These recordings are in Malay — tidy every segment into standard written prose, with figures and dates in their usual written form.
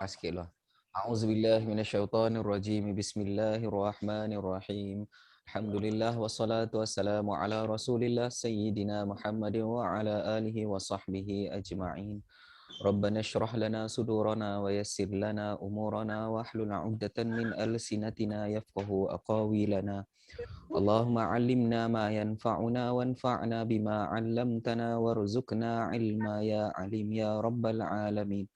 Sikit lah. A'udzubillahi minasyaitonirrajim. Bismillahirrahmanirrahim. Alhamdulillah wassalatu wassalamu ala Rasulillah sayyidina Muhammadin wa ala alihi wa sahbihi ajma'in. Rabbana shrah lana sudurana wa yassir lana umurana wa hlul 'uqdatan min alsinatina yafqahu aqawilana. Allahumma 'allimna ma yanfa'una wanfa'na bima 'allamtana warzuqna 'ilma ya 'alim ya rabbal alamin.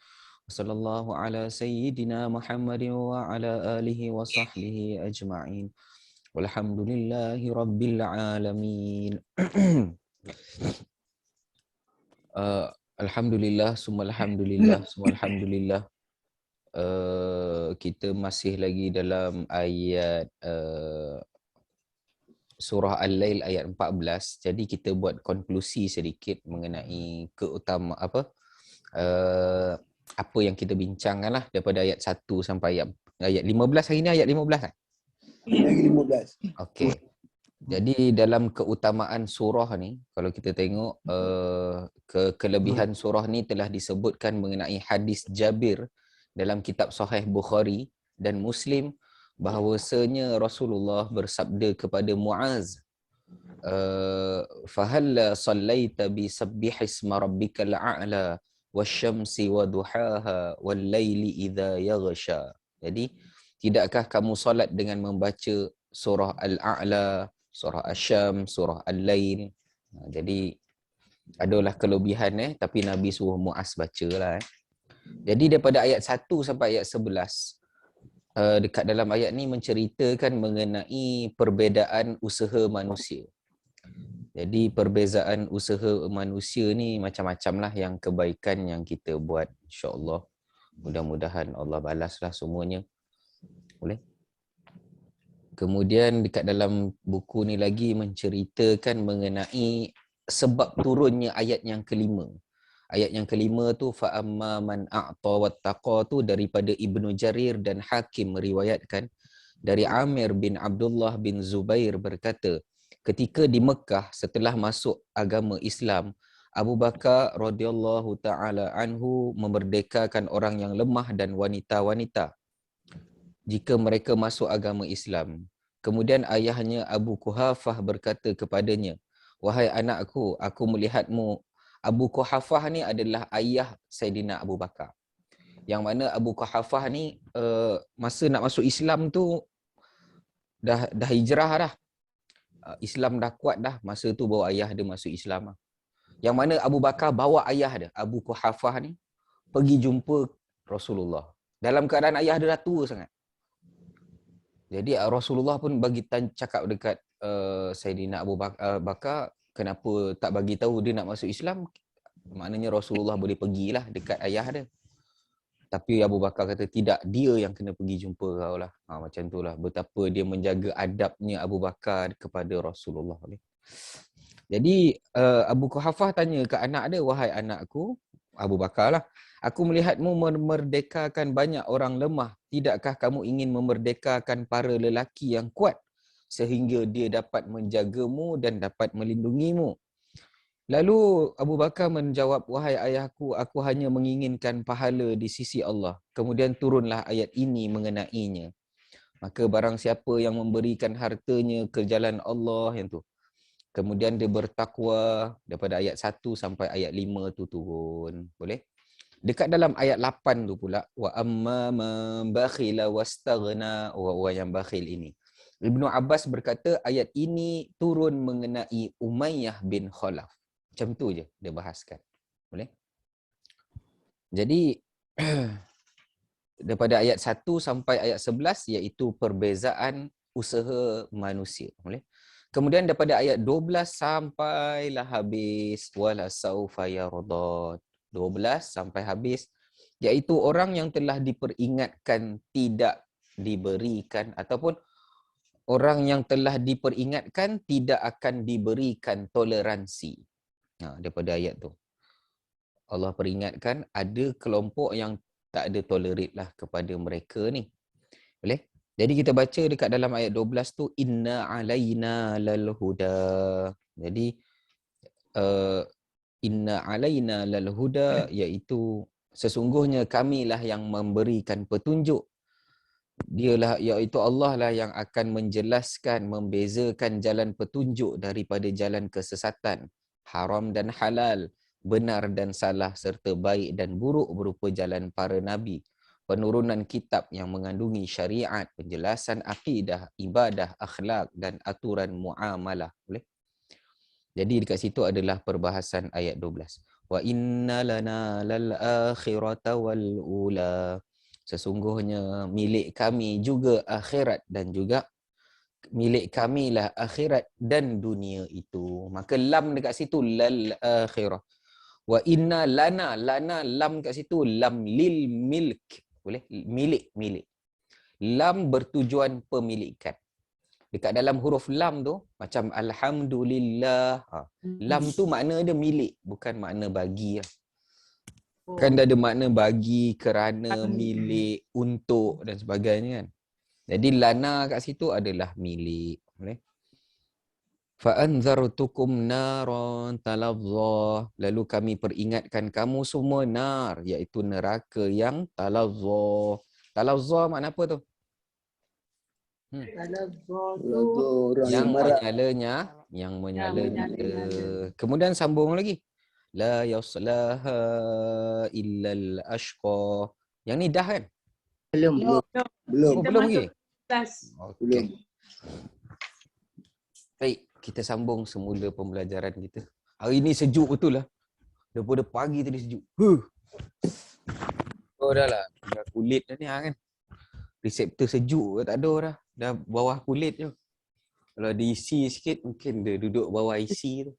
Sallallahu ala sayyidina Muhammadin wa ala alihi wa sahbihi ajma'in. Walhamdulillahi rabbil alamin. Alhamdulillah, summa alhamdulillah, summa alhamdulillah. Kita masih lagi dalam ayat surah Al-Lail ayat 14. Jadi kita buat konklusi sedikit mengenai apa yang kita bincangkan lah daripada ayat 1 sampai ayat 15. Hari ni ayat 15 kan? Lagi 15. Okey. Jadi dalam keutamaan surah ni, kalau kita tengok kelebihan surah ni telah disebutkan mengenai hadis Jabir dalam kitab Sahih Bukhari dan Muslim, bahawasanya Rasulullah bersabda kepada Muaz, fahalla sallaita bi sabbihisma rabbikal a'la wasyamsi waduhaha wal laili idza yaghsha. Jadi tidakkah kamu solat dengan membaca surah Al-A'la, surah Asy-Syams, surah Al-Lail. Jadi adalah kelebihan tapi Nabi suruh Muaz bacalah. Jadi daripada ayat 1 sampai ayat 11, dekat dalam ayat ni menceritakan mengenai perbezaan usaha manusia. Jadi perbezaan usaha manusia ni macam-macam lah yang kebaikan yang kita buat, insya-Allah. Mudah-mudahan Allah balaslah semuanya. Boleh? Kemudian dekat dalam buku ni lagi menceritakan mengenai sebab turunnya ayat yang kelima. Ayat yang kelima tu fa amma man a'ta wattaqa tu daripada Ibnu Jarir dan Hakim meriwayatkan dari Amir bin Abdullah bin Zubair berkata, ketika di Mekah setelah masuk agama Islam, Abu Bakar radhiyallahu taala anhu memerdekakan orang yang lemah dan wanita-wanita jika mereka masuk agama Islam. Kemudian ayahnya Abu Quhafah berkata kepadanya, wahai anakku, aku melihatmu. Abu Quhafah ni adalah ayah Saidina Abu Bakar. Yang mana Abu Quhafah ni masa nak masuk Islam tu dah hijrah dah. Islam dah kuat dah. Masa tu bawa ayah dia masuk Islam. Yang mana Abu Bakar bawa ayah dia, Abu Quhafah ni, pergi jumpa Rasulullah. Dalam keadaan ayah dia dah tua sangat. Jadi Rasulullah pun bagi cakap dekat Saidina Abu Bakar, kenapa tak bagi tahu dia nak masuk Islam? Maknanya Rasulullah boleh pergilah dekat ayah dia. Tapi Abu Bakar kata tidak, dia yang kena pergi jumpa kau lah. Macam tu lah. Betapa dia menjaga adabnya Abu Bakar kepada Rasulullah. Jadi Abu Quhafah tanya ke anak dia, wahai anakku, Abu Bakar lah, aku melihatmu memerdekakan banyak orang lemah. Tidakkah kamu ingin memerdekakan para lelaki yang kuat sehingga dia dapat menjagamu dan dapat melindungimu? Lalu Abu Bakar menjawab, wahai ayahku, aku hanya menginginkan pahala di sisi Allah. Kemudian turunlah ayat ini mengenainya. Maka barang siapa yang memberikan hartanya ke jalan Allah yang tu, kemudian dia bertakwa, daripada ayat 1 sampai ayat 5 tu turun. Boleh? Dekat dalam ayat 8 tu pula, wa amma man bakhila wastaghna, orang yang bakhil ini. Ibnu Abbas berkata ayat ini turun mengenai Umayyah bin Khalaf. Macam tu je dia bahaskan. Boleh? Jadi daripada ayat 1 sampai ayat 11 iaitu perbezaan usaha manusia. Boleh? Kemudian daripada ayat 12 sampailah habis wala saufa yarda. 12 sampai habis iaitu orang yang telah diperingatkan tidak diberikan, ataupun orang yang telah diperingatkan tidak akan diberikan toleransi. Daripada ayat tu Allah peringatkan ada kelompok yang tak ada tolerate lah kepada mereka ni. Boleh? Jadi kita baca dekat dalam ayat 12 tu, inna alaina lal huda. Jadi inna alaina lal huda iaitu Sesungguhnya kamilah yang memberikan petunjuk. Dialah, iaitu Allah lah yang akan menjelaskan, membezakan jalan petunjuk daripada jalan kesesatan, haram dan halal, benar dan salah, serta baik dan buruk berupa jalan para nabi, penurunan kitab yang mengandungi syariat, penjelasan akidah, ibadah, akhlak dan aturan muamalah. Boleh? Jadi dekat situ adalah perbahasan ayat 12. Wa inna lana lal akhirata wal ula. Sesungguhnya milik kami juga akhirat dan juga milik kamilah akhirat dan dunia itu. Maka lam dekat situ lal akhirah. Wa inna lana, lana lam kat situ lam lil milk. Boleh? Milik. Lam bertujuan pemilikan. Dekat dalam huruf lam tu macam alhamdulillah. Lam tu makna dia milik, bukan makna bagi lah. Kan dia ada makna bagi, kerana, milik, untuk dan sebagainya kan. Jadi lana kat situ adalah milik. Boleh? Fa'anzartukum naran talazza. Lalu kami peringatkan kamu semua nar, iaitu neraka yang talazza. Talazza makna apa tu? Yang menyalanya, yang menyalanya. Kemudian sambung lagi. La yaslaha illal ashqa. Yang ni dah kan? Belum. Oh, belum lagi? Belum. Okey. Baik, kita sambung semula pembelajaran kita. Hari ni sejuk betul lah. Daripada pagi tadi sejuk. Oh dah lah. Dah kulit dah ni kan. Reseptor sejuk ke tak ada dah. Dah bawah kulit je. Kalau ada isi sikit, mungkin dia duduk bawah isi tu.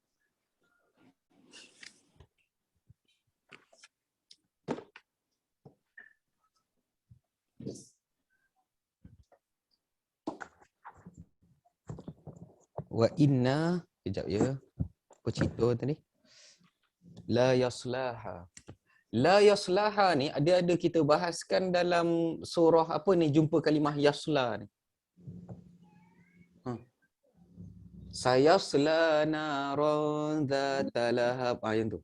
Wa inna, kejap ya. Apa cerita tadi? La yaslaha. La yaslaha ni ada kita bahaskan dalam surah apa ni, jumpa kalimah yasla ni. Sayasla naran dhata lahab. Yang tu.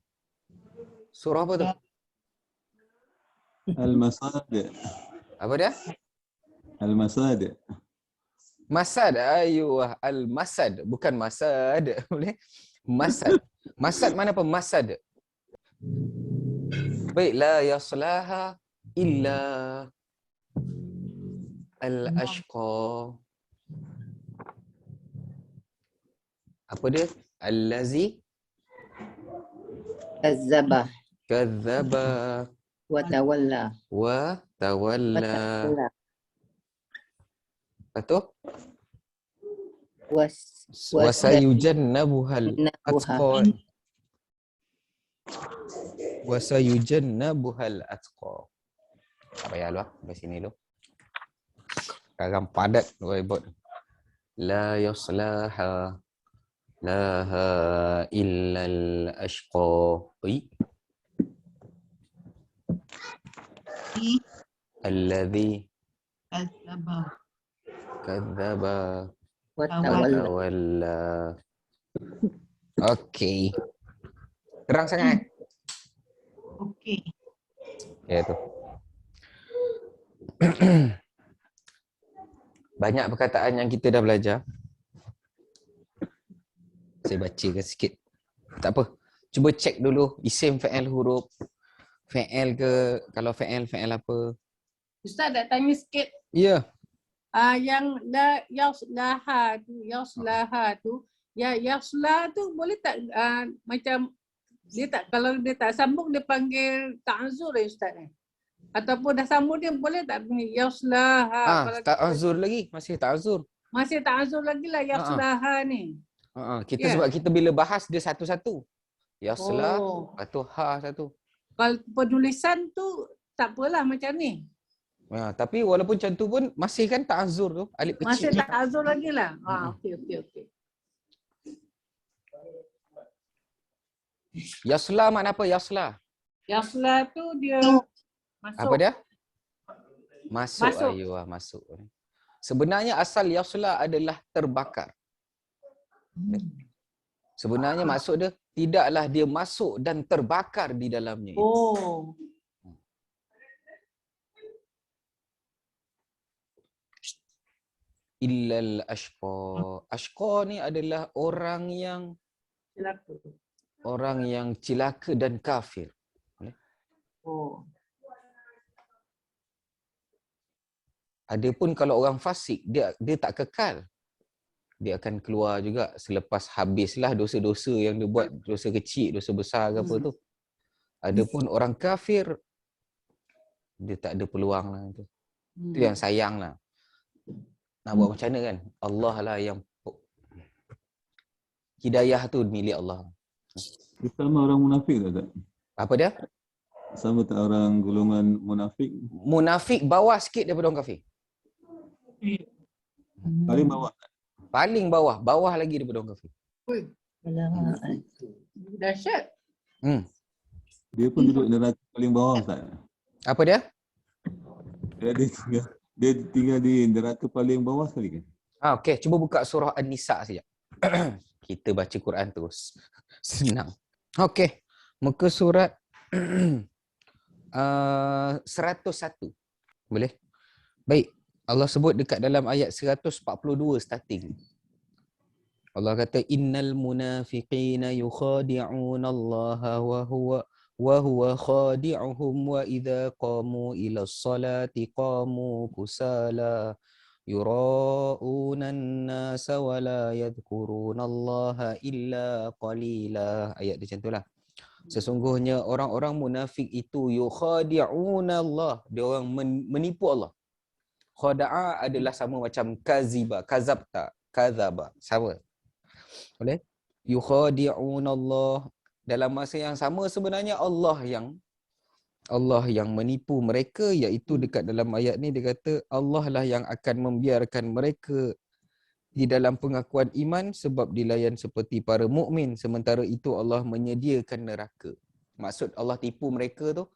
Surah apa tu? Al-Masad. Apa dia? Al-Masad. Masad. Ayuh, al-masad. Bukan masad. Boleh? Masad. Masad mana apa? Masad. Baik, la yaslaha illa al-ashqa. Apa dia? Allazi Kazzaba kadzdzaba wa tawalla. wa tawalla. Betul? Wasayujannabuhal atqa. Wasayujannabuhal atqa. Tak payah lu sampai sini lu. Sekarang padat whiteboard. La yaslaha laha illal ashqa. Oi. Alladhi kadzdzaba Wa tawalla. tawalla. Okey. Terang sangat. Okey. Ya tu. Banyak perkataan yang kita dah belajar. Saya bacakan sikit. Tak apa. Cuba cek dulu isim, fa'il, huruf. Fa'il ke, kalau fa'il apa? Ustaz nak tanya sikit. Ya. Yang yaslaha tu, yasla tu boleh tak macam dia tak, kalau dia tak sambung dia panggil ta'zur Ustaz ni? Ataupun dah sambung dia boleh tak panggil yaslaha? Ta'zur lagi, masih ta'zur. Masih ta'zur lagi lah yaslaha ni. Kita sebab kita bila bahas dia satu-satu. Yasla, lepas tu ha satu. Kalau penulisan tu tak apalah macam ni. Tapi walaupun macam tu pun masih kan ta'zur tu, alif kecil. Masih ta'zur lagi lah. Okey. Yasla makna apa? Yasla. Yasla tu dia masuk. Apa dia? Masuk. Masuk. Ayuh, masuk. Sebenarnya asal yasla adalah terbakar. Sebenarnya maksud dia tidaklah dia masuk dan terbakar di dalamnya. illal ashqa. Ashqa ni adalah orang yang celaka dan kafir. Oh. Adapun kalau orang fasik, dia tak kekal. Dia akan keluar juga selepas habislah dosa-dosa yang dia buat, dosa kecil, dosa besar ke apa tu. Adapun orang kafir, dia tak ada peluang lah tu. Itu yang sayang lah. Nak buat macam mana kan? Allah lah yang hidayah tu milik Allah. Sama orang munafik tak? Apa dia? Sama tak orang golongan munafik? Munafik bawah sikit daripada orang kafir. Paling bawah. Paling bawah, bawah lagi daripada orang kafir. Alamak. Dahsyat. Dia pun duduk neraka paling bawah tak? Apa dia? Dia tinggal di neraka paling bawah sekali kan? Okey, cuba buka surah An-Nisa saja. Kita baca Quran terus. Senang. Okey, muka surat 101. Boleh? Baik. Allah sebut dekat dalam ayat 142 starting. Allah kata innal munafiqina yukhadi'una Allah wa huwa khadi'uhum wa idza qamu ila sholati qamu kusala yura'una an-nasa wa la yadhkuruna Allah illa qalila. Ayat dia macam itulah. Sesungguhnya orang-orang munafik itu yukhadi'una Allah, dia orang menipu Allah. Khada'a adalah sama macam kaziba, kazabta, kazaba, sama. Boleh? Yukhadi'una Allah, dalam masa yang sama sebenarnya Allah yang menipu mereka, iaitu dekat dalam ayat ni dia kata Allah lah yang akan membiarkan mereka di dalam pengakuan iman sebab dilayan seperti para mukmin, sementara itu Allah menyediakan neraka. Maksud Allah tipu mereka tu,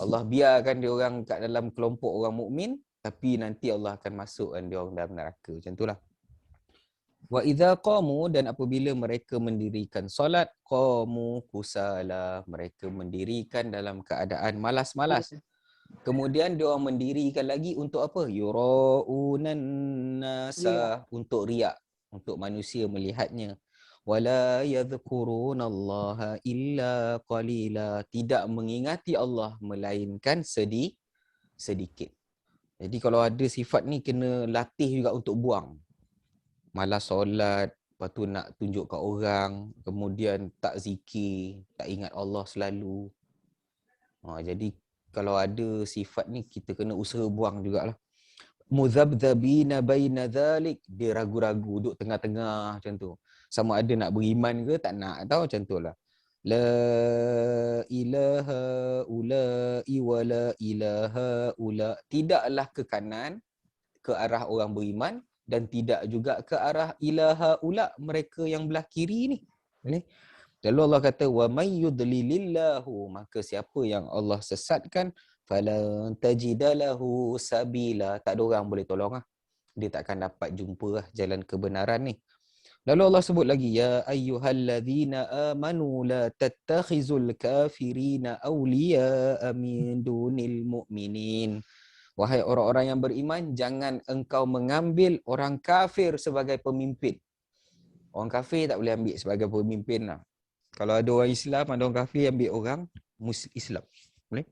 Allah biarkan dia orang kat dalam kelompok orang mukmin, tapi nanti Allah akan masukkan dia orang dalam neraka. Macam itulah. Wa idza qamu, dan apabila mereka mendirikan solat, qamu kusala, mereka mendirikan dalam keadaan malas-malas. Kemudian dia orang mendirikan lagi untuk apa? Yura'unan nasa, untuk riak, untuk manusia melihatnya. Wala yadhkurunallaha illa qalila, tidak mengingati Allah melainkan sedikit. Jadi kalau ada sifat ni kena latih juga untuk buang. Malas solat, lepas tu nak tunjuk kat orang, kemudian tak zikir, tak ingat Allah selalu. Jadi kalau ada sifat ni kita kena usaha buang jugalah. Muzabzabina baina dhalik, dia ragu-ragu, duduk tengah-tengah macam tu. Sama ada nak beriman ke tak nak, tahu macam tu lah. La ilaha ula'i wa la ilaha ula. Tidaklah ke kanan, ke arah orang beriman, dan tidak juga ke arah ilaha ula, mereka yang belah kiri ni. Boleh? Lalu Allah kata wa may yudlilillahu, maka siapa yang Allah sesatkan, falan tajidalahu sabila, tak ada orang boleh tolong lah. Dia takkan dapat jumpa lah jalan kebenaran ni. Lalu Allah sebut lagi, ya ayyuhalladzina amanu la tattakhizul kafirina awliya'a min dunil mu'minin. Wahai orang-orang yang beriman, jangan engkau mengambil orang kafir sebagai pemimpin. Orang kafir tak boleh ambil sebagai pemimpin lah. Kalau ada orang Islam, ada orang kafir, ambil orang Islam. Boleh?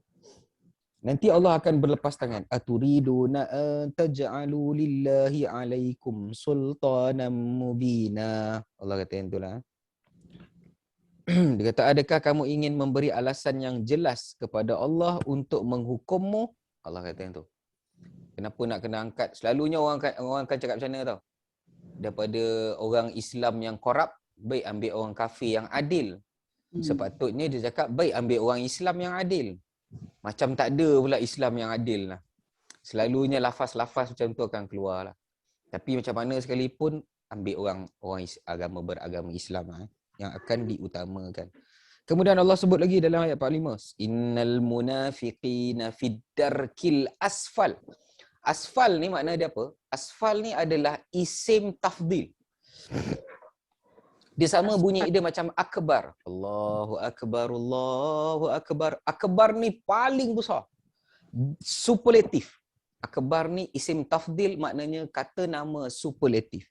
Nanti Allah akan berlepas tangan. Aturiduna an taj'alu lillahi alaikum sultanan mubina. Allah kata yang itulah. Dia kata, adakah kamu ingin memberi alasan yang jelas kepada Allah untuk menghukummu? Allah kata yang tu. Kenapa nak kena angkat? Selalunya orang akan cakap macam mana tau? Daripada orang Islam yang korup, baik ambil orang kafir yang adil. Sepatutnya dia cakap, baik ambil orang Islam yang adil. Macam tak ada pula Islam yang adil lah. Selalunya lafaz-lafaz macam tu akan keluar lah. Tapi macam mana sekalipun, ambil orang beragama Islam lah, yang akan diutamakan. Kemudian Allah sebut lagi dalam ayat 45. Innal munafiqina fid darkil asfal. Asfal ni makna dia apa? Asfal ni adalah isim tafdil. Dia sama bunyi dia macam akbar. Allahu akbar, Allahu akbar. Akbar ni paling besar. Superlatif. Akbar ni isim tafdil, maknanya kata nama superlatif.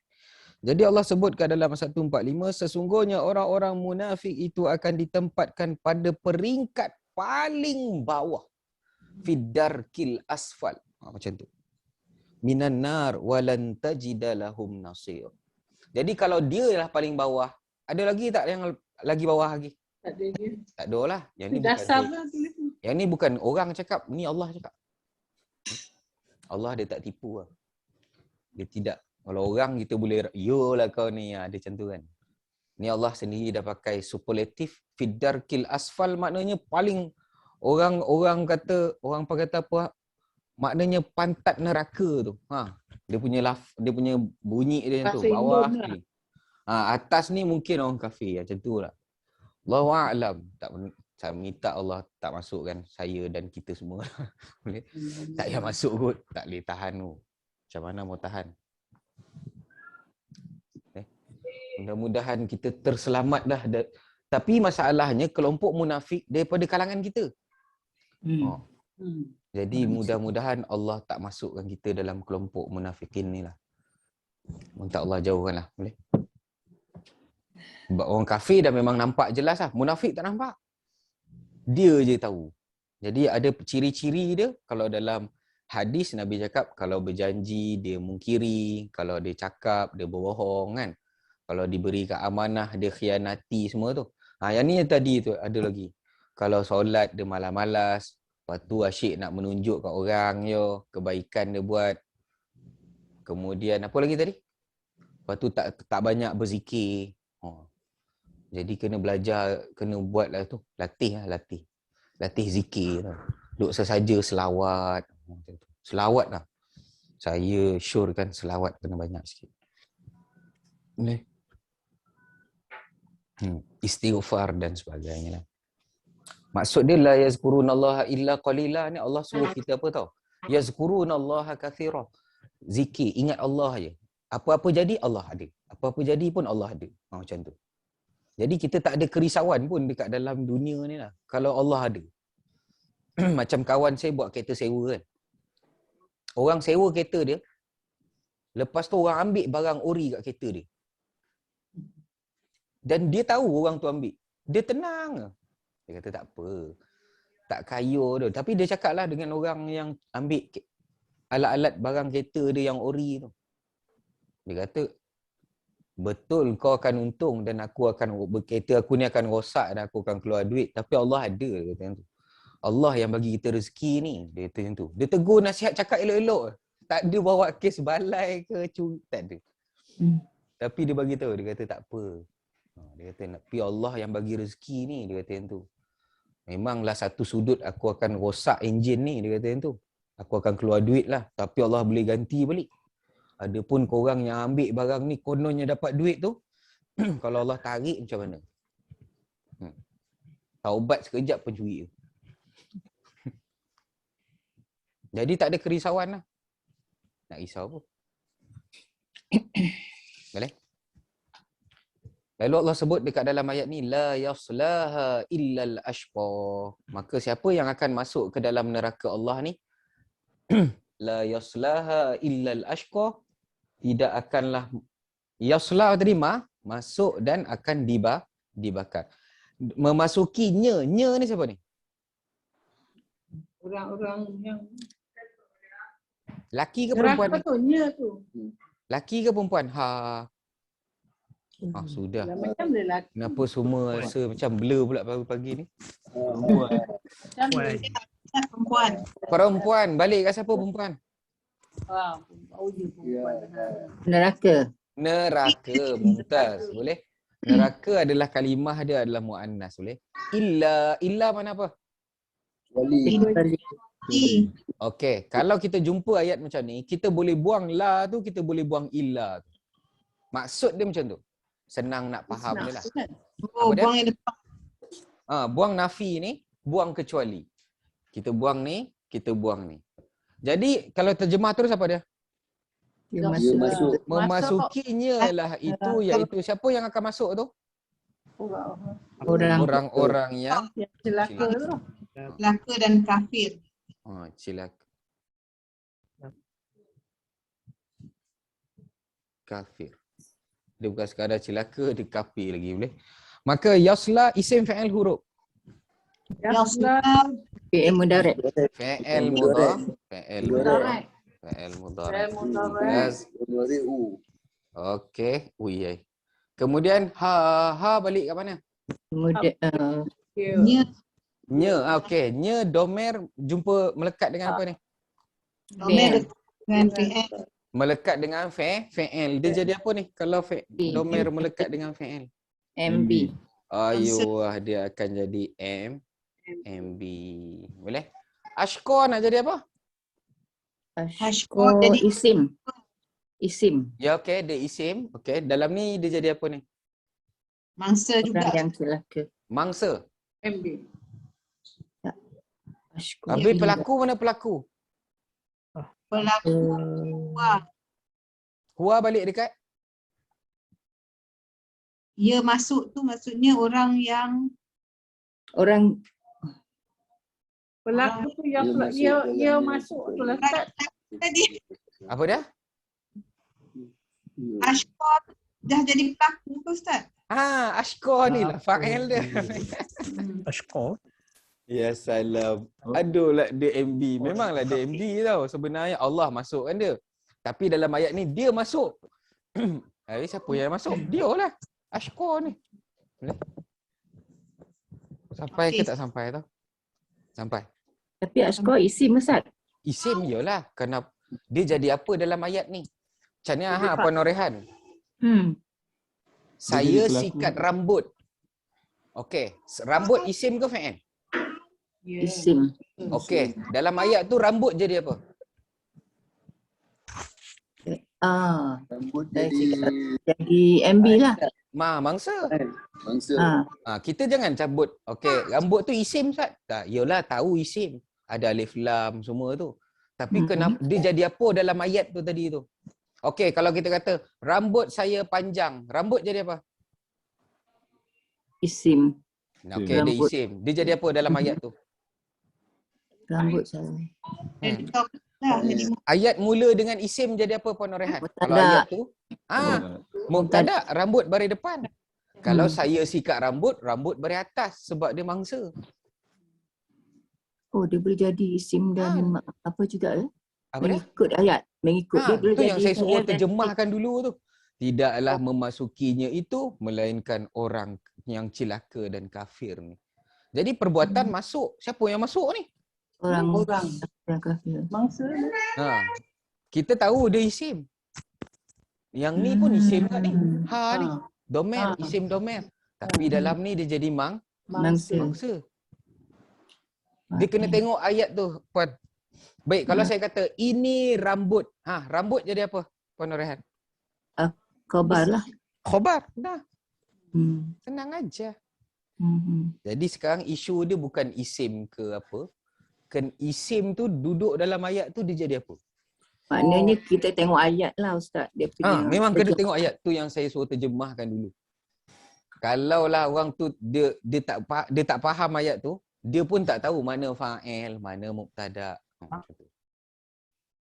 Jadi Allah sebutkan dalam 145, sesungguhnya orang-orang munafik itu akan ditempatkan pada peringkat paling bawah. Fiddarkil asfal. Macam tu. Minan nar walan tajida lahum nasir. Jadi kalau dia lah paling bawah, ada lagi tak yang lagi bawah lagi? Tak ada dia. Tak ada lah. Yang ni Dasar bukan lah tulis tu. yang ni bukan orang cakap, ni Allah cakap. Allah dia tak tipu lah. Dia tidak. Kalau orang kita boleh, yolah kau ni, ada macam tu kan. Ni Allah sendiri dah pakai superlatif. Fiddarkil asfal maknanya paling, orang kata apa, maknanya pantat neraka tu. Dia punya bunyi dia tu, Bahasa bawah Indon lah. ni. Atas ni mungkin orang kafir, macam tu lah. Allahu a'lam. Saya minta Allah tak masukkan saya dan kita semua. Boleh? Tak payah masuk kot. Tak boleh tahan tu. Macam mana mau tahan? Mudah-mudahan kita terselamat dah. Tapi masalahnya kelompok munafik daripada kalangan kita. Jadi mudah-mudahan Allah tak masukkan kita dalam kelompok munafikin ni lah. Minta Allah jauhkan lah. Boleh? Sebab orang kafir dah memang nampak jelas lah. Munafik tak nampak. Dia je tahu. Jadi ada ciri-ciri dia. Kalau dalam hadis Nabi cakap, kalau berjanji dia mungkiri, kalau dia cakap dia berbohong kan. Kalau diberikan amanah dia khianati semua tu. Yang ni tadi tu ada lagi. Kalau solat dia malas-malas, lepas tu asyik nak menunjuk kat orang yo, kebaikan dia buat. Kemudian apa lagi tadi? Lepas tu tak banyak berzikir. Jadi kena belajar, kena buatlah tu, latih zikir lah. Duk sesaja selawat. Selawat lah. Saya syorkan selawat kena banyak sikit. Boleh? Istighfar dan sebagainya lah. Maksud dia la yazkurunallaha illa qalila ni, Allah suruh kita apa tau? Yazkurunallaha katsira. Zikir, ingat Allah je. Apa-apa jadi Allah ada. Apa-apa jadi pun Allah ada. Macam tu. Jadi kita tak ada kerisauan pun dekat dalam dunia ni lah. Kalau Allah ada. Macam kawan saya buat kereta sewa kan. Orang sewa kereta dia. Lepas tu orang ambil barang ori kat kereta dia. Dan dia tahu orang tu ambil. Dia tenang. Dia kata tak apa. Tak kaya tu. Tapi dia cakap lah dengan orang yang ambil alat-alat barang kereta dia yang ori tu. Dia kata, betul kau akan untung dan kereta aku ni akan rosak dan aku akan keluar duit. Tapi Allah ada, dia kata macam tu. Allah yang bagi kita rezeki ni, dia kata macam tu. Dia tegur nasihat cakap elok-elok. Tak ada bawa kes balai ke curi, tak ada. Tapi dia bagi tahu, dia kata tak apa. Dia kata, tapi Allah yang bagi rezeki ni, dia kata macam tu. Memanglah satu sudut aku akan rosak enjin ni, dia kata macam tu. Aku akan keluar duit lah. Tapi Allah boleh ganti balik. Adapun korang yang ambil barang ni kononnya dapat duit tu, kalau Allah tarik macam mana? Taubat sekejap pun curi tu. Jadi tak ada kerisauan lah. Nak risau apa? Boleh? Lalu Allah sebut dekat dalam ayat ni, la yaslaha illal ashqa. Maka siapa yang akan masuk ke dalam neraka Allah ni, la yaslaha illal ashqa, tidak akanlah, yaslah tadi masuk dan akan dibakar. Memasukinya, ni siapa ni? Orang-orang yang Laki ke perempuan neraka ni? tu, nya tu. Laki ke perempuan? Sudah. Dah macam lelaki. Kenapa semua rasa macam blur pula pagi-pagi ni? Macam Perempuan. Perempuan. Balik kat siapa perempuan? bau je perempuan. Neraka. Neraka. Mumtaz. Boleh? Neraka adalah kalimah dia adalah mu'annas. Boleh? Illa mana apa? Okey. Kalau kita jumpa ayat macam ni, kita boleh buang la tu, kita boleh buang illa tu. Maksud dia macam tu. Senang nak faham dia lah. Oh, buang yang depan. Buang nafi ni, buang kecuali. Kita buang ni, kita buang ni. Jadi kalau terjemah terus apa dia? Dia Dia masuk. Memasukinya lah itu, iaitu siapa yang akan masuk tu? Orang-orang yang Celaka tu. Celaka dan kafir. cilaka. kafir. Dia bukan sekadar celaka, dia kafir lagi boleh. Maka yasla isim fa'il huruf. Yasla PM mudarat. Fa'il mudhari. Fa'il mudhari. Fa'il Fa'il mudhari. mudhari. Okey. Uyai. Kemudian ha balik kat mana? Kemudian Nya, Nya. Okey. Nya domer jumpa melekat dengan apa ni? domain dengan fi'il. Melekat dengan fa'il. Dia jadi apa ni? Kalau domer melekat dengan fa'il. MB. Ayuh, dia akan jadi MB. Boleh? Ashqa nak jadi apa? Ashqa jadi isim. Isim. Ya okey, dia isim. Okey, dalam ni dia jadi apa ni? mangsa juga. Orang yang celaka. Mangsa. MB. Ashqa. Habis pelaku mana pelaku? Pelaku wah, Hua balik dekat ia masuk tu maksudnya orang yang Orang Pelaku tu dia masuk tu lah Ustaz. tadi apa dia? Ashqa dah jadi pelaku ke Ustaz? Ashqa ni lah fa'il dia. Ashqa. Ya salam. Aduh lah dia MB. Memanglah dia MB tau. Sebenarnya Allah masukkan dia. Tapi dalam ayat ni dia masuk. Siapa yang masuk? Dia lah. Ashqa ni. Boleh? Sampai ke tak sampai tau? Sampai. tapi Ashqa isim Ustaz. Isim iyalah. Kerana dia jadi apa dalam ayat ni? Macam ni Puan Norehan. Saya jadi pelaku. sikat rambut. Okey. Rambut isim ke fa'il? Isim. Okey. Dalam ayat tu rambut jadi apa? Rambut Jadi MB lah. Mangsa. mangsa. Kita jangan cabut. Okey, rambut tu isim Ustaz. Tak, yalah tahu isim. Ada alif lam semua tu. Tapi kenapa dia jadi apa dalam ayat tu tadi tu? Okey, kalau kita kata rambut saya panjang, rambut jadi apa? Isim. Okey, dia Rambut. isim. Dia jadi apa dalam ayat tu? Rambut saya. Jadi kau dah jadi Ayat mula dengan isim jadi apa Puan Norehan? Kalau Mubtada. ayat tu mubtada, rambut baris depan. Kalau saya sikat rambut, rambut baris atas sebab dia mangsa. Oh, dia boleh jadi isim dan apa juga ya? Apa dia? Mengikut ayat. Mengikut dia boleh Tu jadi yang saya suruh fi'il dan terjemahkan dulu tu. Tidaklah memasukinya itu melainkan orang yang celaka dan kafir ni. Jadi perbuatan masuk. Siapa yang masuk ni? orang Orang. yang kafir. Mangsa ni. Kita tahu dia isim. Yang ni pun isim kat ni. Ha ni. Domer, isim domer. Tapi dalam ni dia jadi Mangsa. mangsa. Dia kena tengok ayat tu, Puan. Baik, kalau saya kata ini rambut. Rambut jadi apa, Puan Norehan? Khabar lah. Khobar. Dah, Hmm. senang aja. Hmm. Jadi sekarang isu dia bukan isim ke apa. Isim tu duduk dalam ayat tu dia jadi apa? Maknanya kita tengok ayat lah Ustaz. Dia punya Memang kena tengok ayat tu yang saya suruh terjemahkan dulu. Kalaulah orang tu dia tak faham ayat tu, dia pun tak tahu mana fa'il, mana mubtada. Macam tu.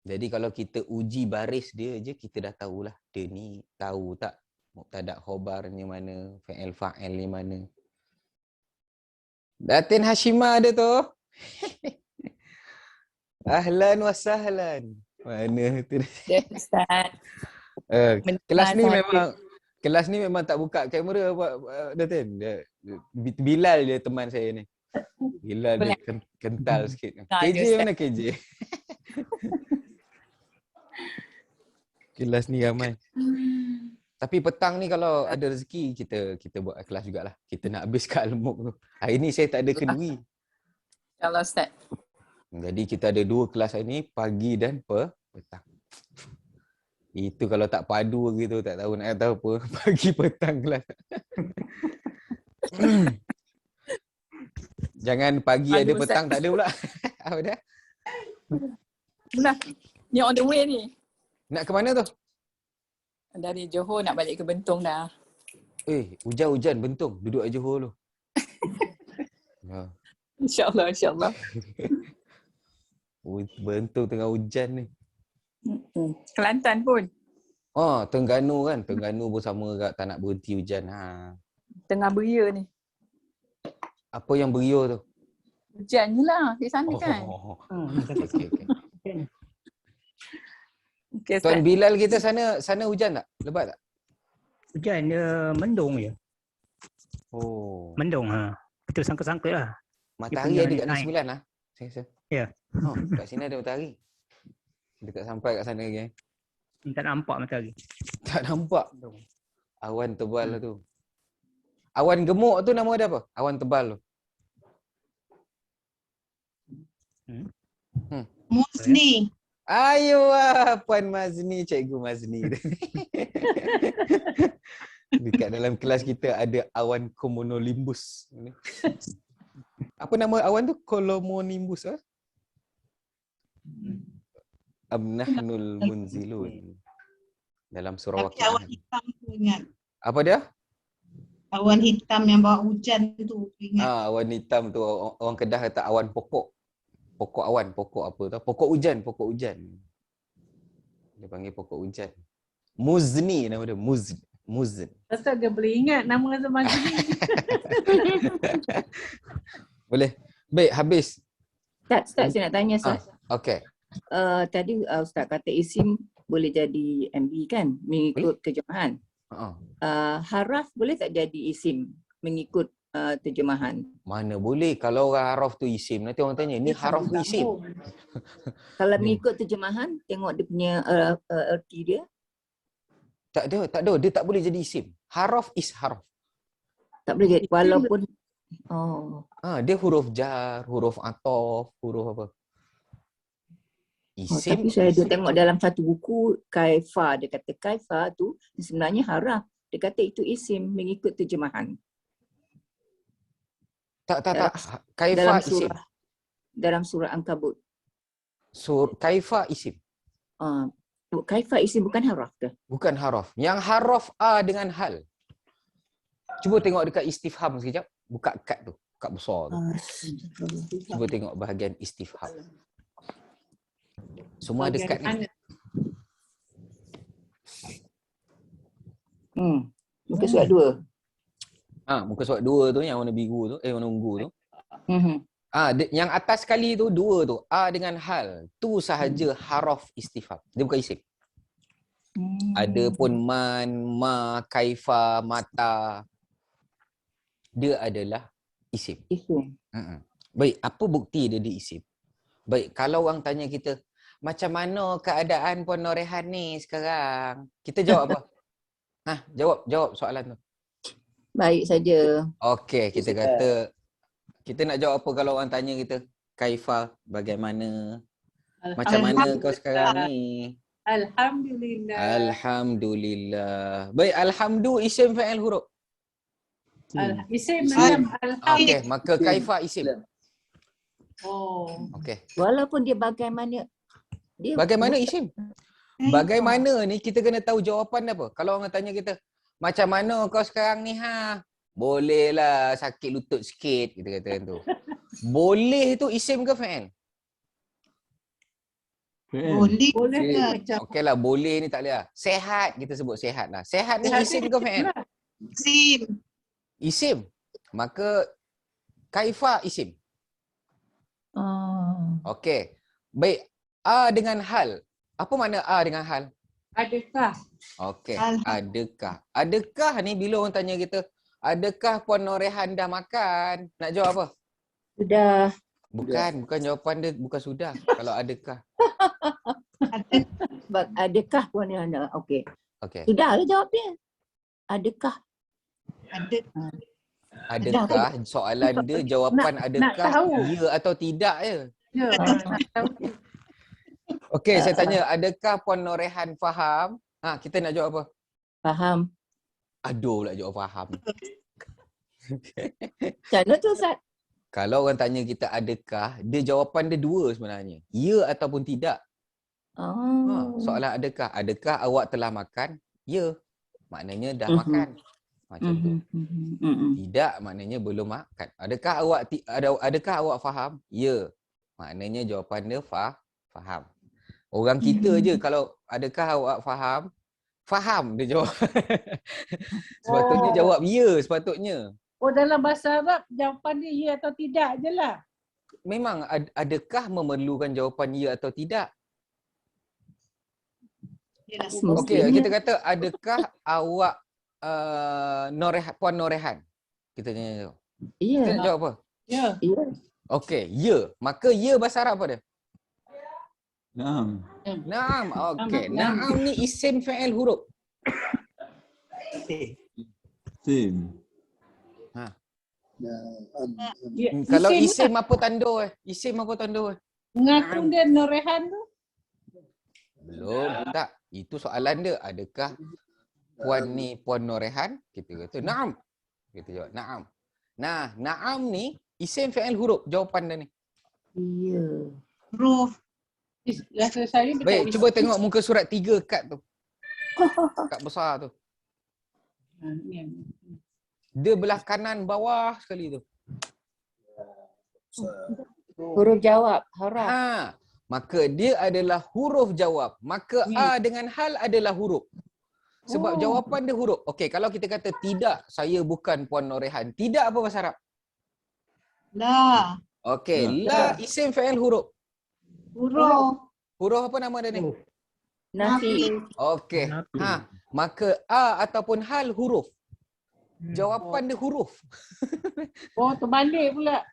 Jadi kalau kita uji baris dia je, kita dah tahulah dia ni tahu tak mubtada khobarnya mana, fa'il ni mana. Datin Hashimah ada tu. Ahlan wa sahlan. Mana tu? Ustaz. Kelas ni memang tak buka kamera Datin. Bilal dia teman saya ni. Bilal dia kental sikit. KJ mana KJ? Kelas ni ramai. Tapi petang ni kalau ada rezeki kita buat kelas jugalah. Kita nak habis kat Al-Muq tu. Hari ni saya tak ada kenduri. InsyaAllah Ustaz. Jadi kita ada 2 kelas hari ni, pagi dan petang. Itu kalau tak padu gitu, tak tahu nak kata apa. Pagi petang kelas. Jangan pagi ada Ustaz. petang tak ada pula. Apa dia? Nah, ni on the way ni. Nak ke mana tu? Dari Johor nak balik ke Bentong dah. Hujan-hujan Bentong. Duduk kat Johor tu. InsyaAllah, insyaAllah. Bentong tengah hujan ni. Kelantan pun. Terengganu kan. Terengganu pun sama agak tak nak berhenti hujan. Ha. Tengah beria ni. Apa yang beriur tu? Hujan je lah di sana kan. Okey. Okay, Tuan Ustaz. Bilal kita sana hujan tak? Lebat tak? Hujan dia mendung je. Oh. Mendung Betul sangkut-sangkut lah. Matahari punya ada ni kat naik. Negeri Sembilan lah. Saya rasa. Ya. Kat sini ada matahari. Kita tak sampai kat sana lagi. Tak nampak matahari. Tak nampak. Mendung. Awan tebal lah tu. Awan gemuk tu nama dia apa? Awan tebal tu. Musni. Ayo Puan Mazni, Cikgu Mazni. Dekat dalam kelas kita ada awan cumulonimbus. Apa nama awan tu? Cumulonimbus ah? Amnahnul munzilun. Dalam surah Tapi awan Waqiah. hitam tu ingat. Apa dia? Awan hitam yang bawa hujan tu ingat. Awan hitam tu orang Kedah kata awan pokok. Pokok awan, pokok apa tu? Pokok hujan. Dia panggil pokok hujan. Muzni nama dia, Muzn. Pasal dia boleh ingat nama zaman ni. Boleh. Baik, habis. Ustaz, saya nak tanya Ustaz. Okey. Tadi Ustaz kata isim boleh jadi MB kan mengikut terjemahan. Haraf boleh tak jadi isim mengikut terjemahan? Mana boleh kalau orang haraf tu isim. Nanti orang tanya, ni haraf tu isim. Kalau mengikut terjemahan, tengok dia punya erti dia. Tak ada. Dia tak boleh jadi isim. Haraf is haraf. Tak boleh jadi. Walaupun Dia huruf jar, huruf atof, huruf apa. Isim. tapi saya ada tengok dalam satu buku Kaifa, dia kata Kaifa tu sebenarnya haraf. Dia kata itu isim mengikut terjemahan. Tak. Kaifa isim. Dalam surah Ankabut. Kaifa isim. Kaifa isim bukan haraf ke? Bukan haraf. Yang haraf A dengan hal. Cuba tengok dekat istifham sekejap. Buka kad tu. Kad besar tu. Cuba tengok bahagian istifham. Semua ada kad ni. Muka surat 2. Muka surat 2 tu yang warna biru tu, warna ungu tu. Mhm. Yang atas sekali tu 2 tu, A dengan hal. Tu sahaja haraf istifham. Dia bukan isim. Ada pun man, ma, kaifa, mata. Dia adalah isim. Isim. Baik, apa bukti dia isim? Baik, kalau orang tanya kita, macam mana keadaan Puan Norehan ni sekarang? Kita jawab apa? Jawab soalan tu. Baik saja. Okey, kita kata, kita nak jawab apa kalau orang tanya kita, Kaifa, bagaimana? Macam mana kau sekarang ni? Alhamdulillah. Alhamdulillah. Baik, alhamdu isim fa'il huruf. Isim macam Okey, maka Kaifa isim. Okey. Walaupun dia bagaimana. Bagaimana isim? Bagaimana ni kita kena tahu jawapan dia apa. Kalau orang tanya kita, macam mana kau sekarang ni Bolehlah sakit lutut sikit, kita kata kan tu. Boleh tu isim ke fa'il? Boleh. macam Okeylah, boleh ni tak boleh lah. Sehat, kita sebut sehat lah. Sehat ni isim ke fa'il? Isim. Isim. Maka kaifa isim. Okey. Baik, A dengan hal. Apa makna A dengan hal? adakah? Okey, adakah. Adakah ni bila orang tanya kita, adakah Puan Norehan dah makan? Nak jawab apa? Sudah. Bukan jawapan dia bukan sudah. Kalau adakah. Adakah Puan Norehan? Okey. Okey. Sudahlah jawab dia. Adakah? Adakah soalan dia jawapan adakah tahu. ya atau tidak je. Ya. Okey, saya tanya, adakah Puan Norehan faham? Kita nak jawab apa? Faham. Aduh pula jawab faham. Macam mana tu Ustaz? Kalau orang tanya kita adakah, dia jawapan dia dua sebenarnya. Ya ataupun tidak. Soalan adakah. Adakah awak telah makan? Ya. Maknanya dah makan. Macam tu. Tidak maknanya belum makan. Adakah awak faham? Ya. Maknanya jawapan dia faham. Orang kita je kalau adakah awak faham? Faham dia jawab. Sepatutnya jawab ya, sepatutnya. Oh, dalam bahasa Arab jawapan dia ya atau tidak je lah. Memang adakah memerlukan jawapan ya atau tidak? Yelah, Okey, kita kata adakah awak Puan Norehan? Kita tanya tu. Kita nak Ya. jawab apa? Ya. Ya. Okey, ya. Maka ya bahasa Arab apa dia? Naam. Naam. Okey. Naam. Naam ni isim fa'il huruf. Sim. Ya. Kalau Isim isim apa tanda Isim apa tanda mengaku dia Norehan tu. Belum, tak. Itu soalan dia. Adakah puan ni Puan Norehan? Kita kata naam. Kita jawab naam. Nah, naam ni isim fa'il huruf. Jawapan dia ni. Ya. huruf. Rasa saya Baik, cuba tengok muka surat 3 kad tu. Kad besar tu. Dia belah kanan bawah sekali tu. Huruf jawab, haraf. Ha, maka dia adalah huruf jawab. Maka a dengan hal adalah huruf. Sebab jawapan dia huruf. Okey, kalau kita kata tidak, saya bukan Puan Norehan. Tidak apa bahasa Arab? La. Okey, la isim fa'il huruf. Huruf. Huruf apa nama dia ni? Nafi. Okey. Ha, maka a ataupun hal huruf. Jawapan dia huruf. Oh, terbalik pula.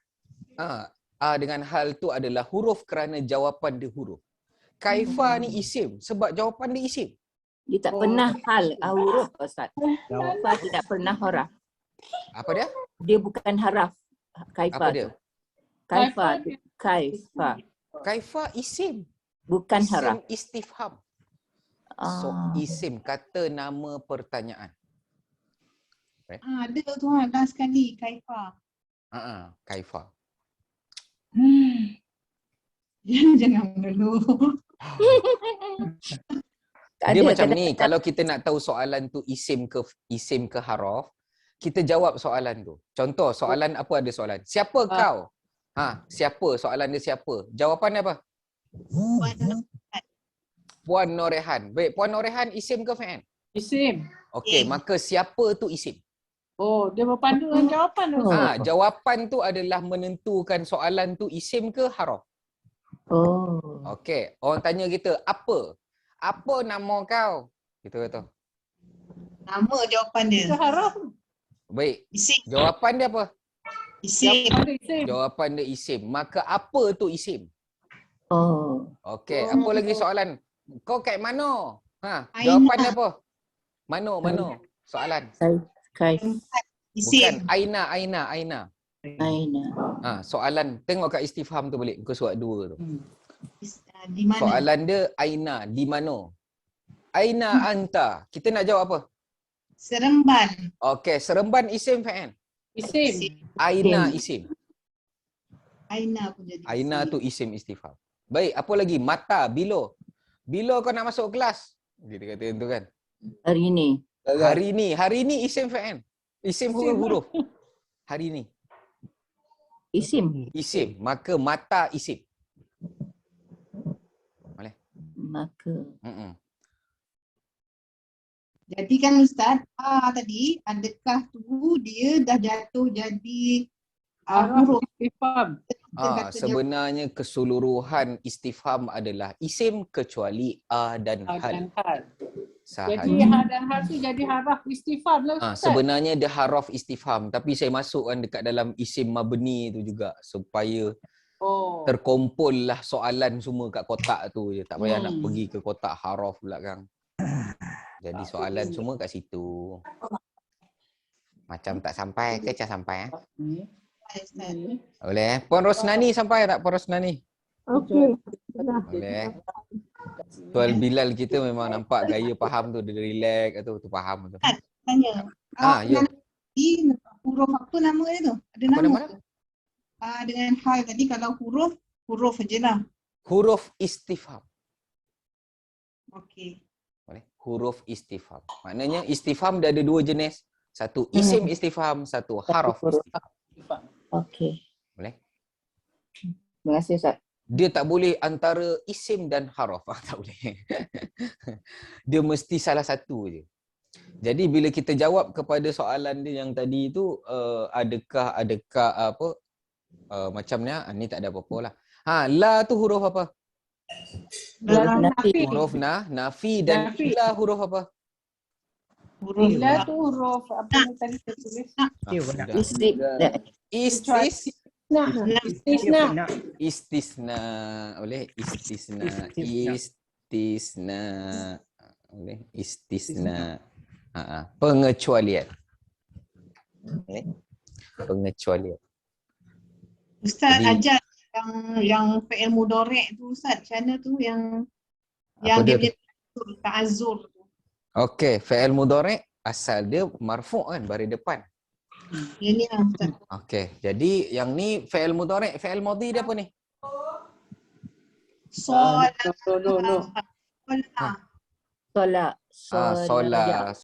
A dengan hal tu adalah huruf kerana jawapan dia huruf. Kaifa ni isim sebab jawapan dia isim. Dia tak pernah hal huruf Ustaz. Kaifa tidak pernah haraf. Apa dia? Dia bukan haraf. Kaifa. Apa dia? tu. Kaifa. Kaifa. Kaifa isim. Bukan Isim haraf. istifham. So isim kata nama pertanyaan. Ada tu last sekali. Kaifa. Kaifa. Jangan dulu. Dia macam ni, kalau kita nak tahu soalan tu isim ke haraf, kita jawab soalan tu. Contoh, soalan apa ada soalan? Siapa kau? Siapa? Soalan dia siapa? Jawapan dia apa? Puan Norehan. Baik, Puan Norehan isim ke fa'il? Isim. Okey, maka siapa tu isim? Oh, dia berpandu dengan jawapan tu. Jawapan tu adalah menentukan soalan tu isim ke haraf. Oh. Okey, orang tanya kita, apa? Apa nama kau? Kita kata. Nama jawapan dia. Itu haraf. Baik, Isim. jawapan dia apa? Isim. Jawapan dia isim. Jawapan dia isim. Maka apa tu isim? Oh. Okey, apa lagi soalan? Kau kat mana? Aina. Jawapan dia apa? Mana? Soalan. Kaif. Isim. Bukan aina. Aina. Soalan. Tengok kat istifham tu balik. Muka surat 2 tu. Di mana? Soalan dia aina, di mana? Aina anta. Kita nak jawab apa? Seremban. Okey, seremban isim fa'il. Isim. Aina isim. Aina pun jadi. Aina tu isim istifham. Baik, apa lagi? Mata, bila. Bila kau nak masuk kelas? Kita kata tu kan. Hari ini. Hari ni isim fa'il. Isim huruf. Hari ni. Isim. Isim. Maka mata isim. Boleh? Maka. Jadi kan Ustaz, tadi adakah tu dia dah jatuh jadi huruf? Istifham. Sebenarnya keseluruhan istifham adalah isim kecuali a dan hal. Jadi hal dan hal tu jadi haraf istifham lah Ustaz. Sebenarnya dia haraf istifham, tapi saya masukkan dekat dalam isim mabni tu juga supaya terkumpul lah soalan semua kat kotak tu je. Tak payah nak pergi ke kotak haraf belakang. Jadi soalan semua kat situ. Macam tak sampai ke macam sampai? Boleh. Puan Rosnani sampai tak Puan Rosnani? Okey. Boleh. Tuan Bilal kita memang nampak gaya faham tu, dia relax tu faham tu. Tanya. Ya. Huruf apa nama dia tu? Ada Apa nama? nama? Dengan hal tadi kalau huruf je lah. Huruf istifham. Okey. Boleh. Huruf istifham. Maknanya istifham dia ada 2 jenis. Satu isim istifham, satu haraf istifham. Okey. Boleh? Terima kasih Ustaz. Dia tak boleh antara isim dan haraf. Tak boleh. Dia mesti salah satu je. Jadi bila kita jawab kepada soalan dia yang tadi tu, adakah apa macam ni tak ada apa-apa lah. La tu huruf apa? Nafi. Huruf nafi dan Nafi. ila huruf apa? Huruf Ila tu huruf apa yang tadi saya tulis? Sudah. Nah, istisna. Istisna. Boleh? Istisna. Boleh? Istisna. Pengecualian. Okay. Pengecualian. Ustaz Jadi- ajar yang fi'il mudhari' tu Ustaz, macam mana tu yang Apa dia dia? punya ta'azzur tu. Okey, fi'il mudhari' asal dia marfu' kan, baris depan. Yang ni lah Ustaz. Okey, jadi yang ni fi'il mudhari', fi'il madhi dia apa ni? Solat. No. Solat. Solat. Solat.